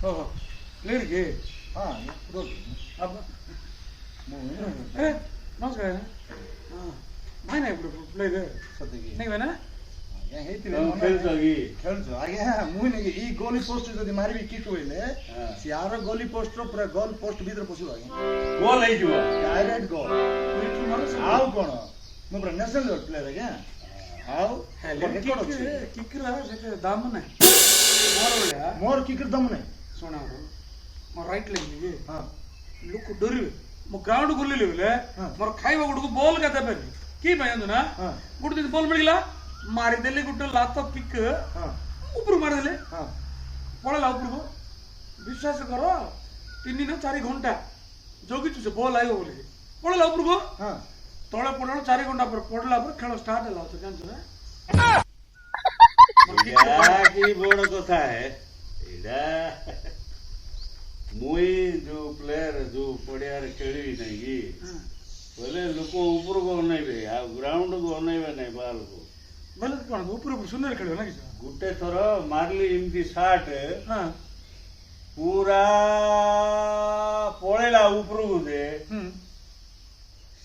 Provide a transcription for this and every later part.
ಓಹೋ ಲೇಡಿಗೆ ಹಾ ಅಬ್ಬ ఏ నమస్కారం ఆయన ఇప్పుడు ప్లేగ్ ಸದ್ಯಕ್ಕೆ ನೀವೇನಾ ಏನ್ ಹೇಳ್ತೀವಿ ଖେଳୁଛ ଆଜ୍ଞା ମୁଁ ନାଇଁ ଇ ଗୋଲି ପୋଷ୍ଟ ଯଦି ମାରିବି କିକ୍ ବୋଇଲେ ସିଆର ଗୋଲି ପୋଷ୍ଟର ପୁରା ଗୋଲ ପୋଷ୍ଟ ଭିତରେ ପଶିବ ଆଜ୍ଞା ଗୋଲ ହେଇଯିବ ଡାଇରେକ୍ଟ ଗୋଲ ଆଉ କଣ ମୁଁ ପୁରା ନ୍ୟାସନାଲ ଲେଭେଲ ପ୍ଲେୟର ଆଜ୍ଞା ଆଉ ରେକର୍ଡ ଅଛି ಕಿಕ್ರ ସେତେ ଦାମ ନାହିଁ ମୋର ଭଳିଆ ମୋର କିକ୍ର ଦମ ନାହିଁ ଶୁଣ ମୋ ରାଇଟ୍ ଲେଗ୍ ହଁ ଲୋକ ଡରିବେ ମୁଁ ଗ୍ରାଉଣ୍ଡ ବୁଲିଲି ବୋଲେ ମୋର ଖାଇବା ଗୁଡକୁ ବଲ୍ କା ଦେବେନି କି ପାଇଁ ଜାଣିଛୁ ନା ଗୋଟେ ଦିନ ବଲ୍ ମିଳିଲା ମାରିଦେଲି ଗୋଟେ ଲାତ ପିକ୍ ଉପରକୁ ମାରିଦେଲେ ପଳେଇଲା ଉପରକୁ ବିଶ୍ୱାସ କର 3 ନା 4 ଘଣ୍ଟା ଜଗିଛୁ ସେ ବଲ୍ ଆଇବ ବୋଲି ପଳେଇଲା ଉପରକୁ ତଳେ ପଡିଲା 4 ଘଣ୍ଟା ପରେ ପଡିଲା ପରେ ଖେଳ ଷ୍ଟାର୍ଟ ହେଲା ତ ଜାଣିଛୁ ନା କି ବଡ କଥା ହେ ଏଇଟା ମୁଇଁ ଯୋଉ ପ୍ଲେୟର ଯୋଉ ପଡିଆରେ ଖେଳିବି ନାଇଁ କି ବୋଲେ ଲୋକ ଉପରକୁ ଅନେଇବେ ଆଉ ଗ୍ରାଉଣ୍ଡକୁ ଅନେଇବେ ନାଇଁ ବାହାରକୁ ବୋଲେ କଣ ଉପର ଶୂନ୍ୟରେ ଖେଳିବ ନା କିଛି ଗୋଟେ ଥର ମାରିଲି ଏମିତି ସାର୍ଟ ପୁରା ପଳେଇଲା ଉପରକୁ ଯେ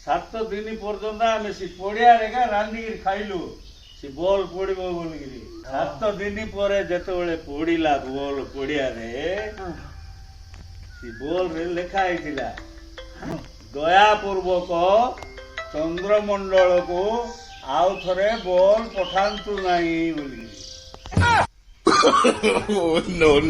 7 ଦିନ ପର୍ଯ୍ୟନ୍ତ ଆମେ ସେ ପଡିଆରେ ଏକା ରାନ୍ଧିକିରି ଖାଇଲୁ ସେ ବଲ୍ ପଡିବ ବୋଲିକିରି 7 ଦିନ ପରେ ଯେତେବେଳେ ପଡିଲା ବଲ୍ ପଡିଆରେ ସେ ବଲ୍ ରେ ଲେଖା ହେଇଥିଲା ଦୟାପୂର୍ବକ ଚନ୍ଦ୍ରମଣ୍ଡଳକୁ ଆଉ ଥରେ ବଲ୍ ପଠାନ୍ତୁ ନାହିଁ ବୋଲି no.